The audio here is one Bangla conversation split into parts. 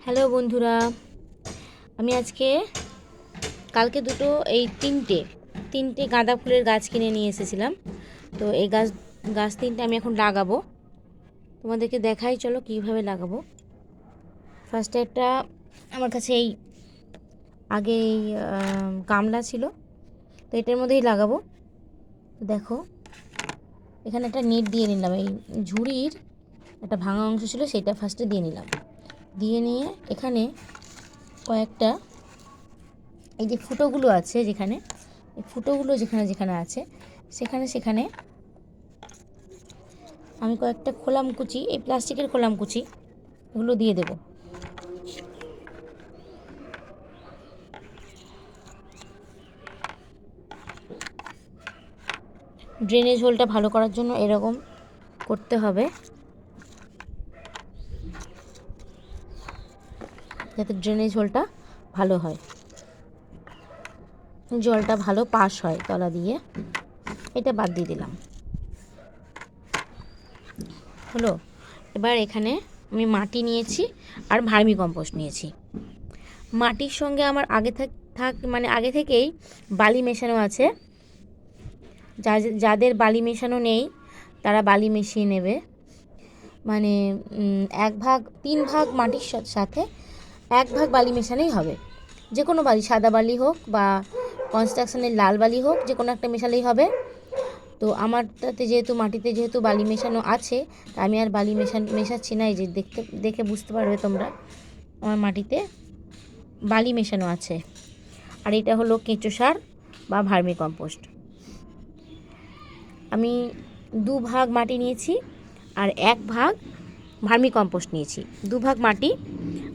হ্যালো বন্ধুরা, আমি আজকে কালকে এই তিনটে গাঁদা ফুলের গাছ কিনে নিয়ে এসেছিলাম। তো এই গাছ তিনটে আমি এখন লাগাবো। তোমাদেরকে দেখাই, চলো কীভাবে লাগাবো। ফার্স্টে আমার কাছে আগে গামলা ছিল, তো এটার মধ্যেই লাগাবো। তো দেখো, এখানে একটা নেট দিয়ে নিলাম। এই ঝুড়ির একটা ভাঙা অংশ ছিল, সেটা ফার্স্টে দিয়ে নিলাম। দিয়ে নিয়ে এখানে কয়েকটা এই যে ফুটোগুলো আছে, যেখানে এই ফুটোগুলো যেখানে যেখানে আছে সেখানে সেখানে আমি কয়েকটা খোলামকুচি, এই প্লাস্টিকের খোলামকুচি এগুলো দিয়ে দেব। ড্রেনেজ হোলটা ভালো করার জন্য এরকম করতে হবে, যাতে ড্রেনেজ হোলটা ভালো হয়, জলটা ভালো পাস হয় তলা দিয়ে। এটা বাদ দিয়ে দিলাম। হলো, এবার এখানে আমি মাটি নিয়েছি আর ভার্মি কম্পোস্ট নিয়েছি। মাটির সঙ্গে আমার আগে থেকেই বালি মেশানো আছে। যাদের বালি মেশানো নেই তারা বালি মিশিয়ে নেবে। মানে 3 ভাগ মাটির সাথে 1 ভাগ বালি মেশালেই হবে। যে কোনো বালি, সাদা বালি হোক বা কনস্ট্রাকশনের লাল বালি হোক, যে কোনো একটা মেশালেই হবে। তো আমারটাতে মাটিতে যেহেতু বালি মেশানো আছে, তা আমি আর বালি মেশাচ্ছি না। এই যে দেখে বুঝতে পারবে তোমরা, আমার মাটিতে বালি মেশানো আছে। আর এটা হলো কেঁচো সার বা ভার্মি কম্পোস্ট। আমি 2 ভাগ মাটি নিয়েছি আর 1 ভাগ ভার্মি কম্পোস্ট নিয়েছি। 2 ভাগ মাটি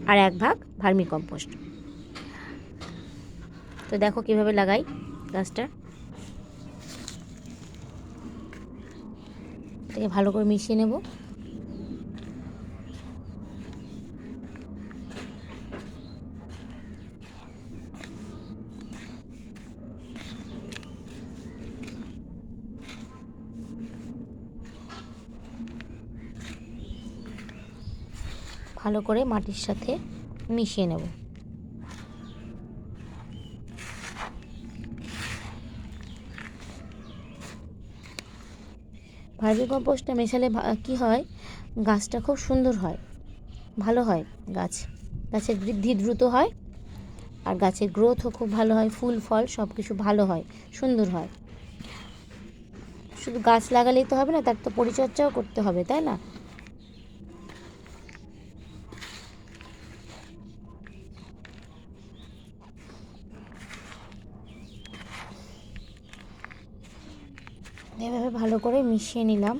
আর 1 ভাগ ভার্মি কম্পোস্ট। তো দেখো কিভাবে লাগাই গাছটা। এটাকে ভালো করে মিশিয়ে নেব। ভালো করে মাটির সাথে মিশিয়ে নেব। ভার্মি কম্পোস্টটা মেশালে কি হয়, গাছটা খুব সুন্দর হয়, ভালো হয়। গাছের বৃদ্ধি দ্রুত হয় আর গাছের গ্রোথও খুব ভালো হয়। ফুল ফল সব কিছু ভালো হয়, সুন্দর হয়। শুধু গাছ লাগালেই তো হবে না, তার তো পরিচর্যাও করতে হবে, তাই না? এভাবে ভালো করে মিশিয়ে নিলাম।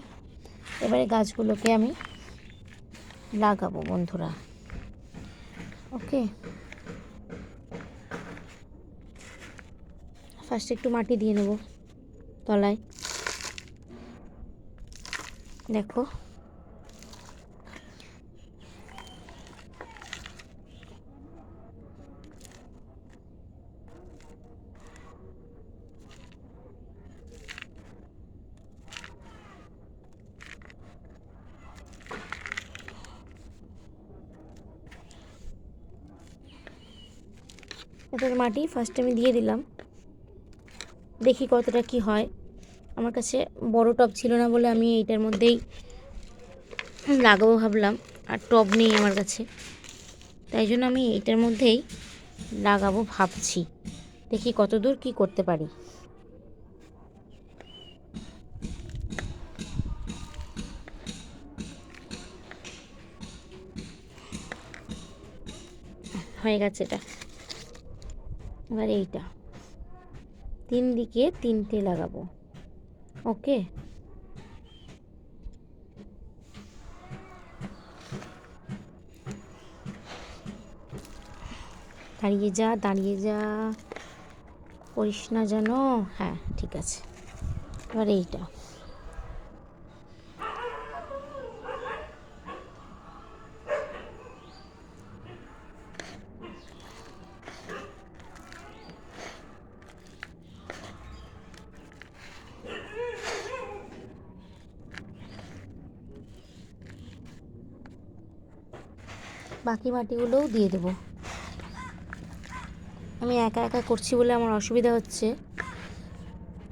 এবারে গাছগুলোকে আমি লাগাবো বন্ধুরা। ওকে, ফার্স্টে একটু মাটি দিয়ে নেব তলায়। দেখো, এবার মাটি ফার্স্টে আমি দিয়ে দিলাম। দেখি কতটা কি হয়। আমার কাছে বড় টব ছিল না বলে আমি এইটার মধ্যেই লাগাবো ভাবলাম, আর টব নেই আমার কাছে, তাই জন্য আমি এইটার মধ্যেই লাগাবো ভাবছি। দেখি কত দূর কী করতে পারি। হয়ে গেছে এটা। এবার এইটা 3 দিকে 3টে লাগাবো। ওকে, দাঁড়িয়ে যা, করিস না যেন। হ্যাঁ, ঠিক আছে। এবার এইটা বাকি মাটিগুলোও দিয়ে দেবো। আমি একা একা করছি বলে আমার অসুবিধা হচ্ছে,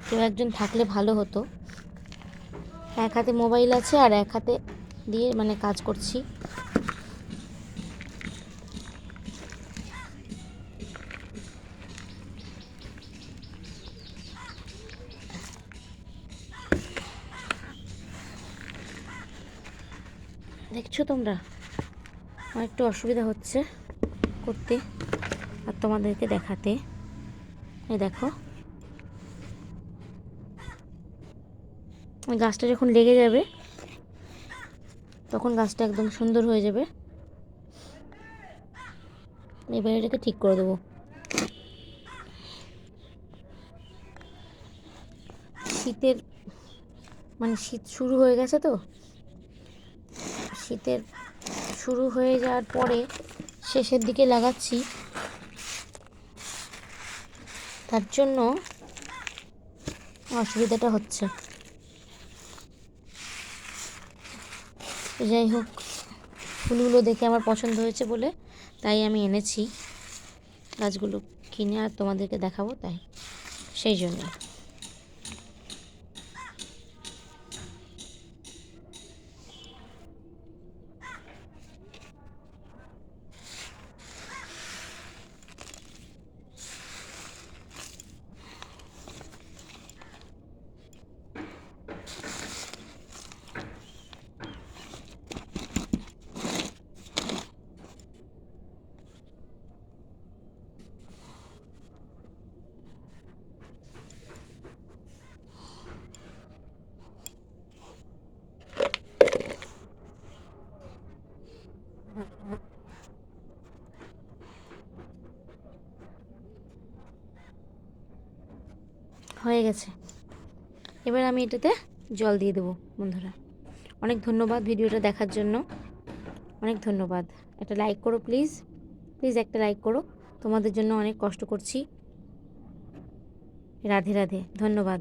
কেউ একজন থাকলে ভালো হতো। এক হাতে মোবাইল আছে আর এক হাতে দিয়ে কাজ করছি। দেখছো তোমরা, আমার একটু অসুবিধা হচ্ছে করতে আর তোমাদেরকে দেখাতে। এই দেখো, গাছটা যখন লেগে যাবে তখন গাছটা একদম সুন্দর হয়ে যাবে। এবার এটাকে ঠিক করে দেবো। শীতের শীত শুরু হয়ে গেছে, তো শীতের শুরু হয়ে যাওয়ার পরে শেষের দিকে লাগাচ্ছি, তার জন্য অসুবিধাটা হচ্ছে। যাই হোক, ফুলগুলো দেখে আমার পছন্দ হয়েছে বলে তাই আমি এনেছি গাছগুলো কিনে, আর তোমাদেরকে দেখাবো, তাই সেই জন্য। হয়ে গেছে, এবার আমি এটাতে জল দিয়ে দেবো। বন্ধুরা, অনেক ধন্যবাদ ভিডিওটা দেখার জন্য, অনেক ধন্যবাদ। একটা লাইক করো প্লিজ, প্লিজ একটা লাইক করো, তোমাদের জন্য অনেক কষ্ট করছি। রাধে রাধে, ধন্যবাদ।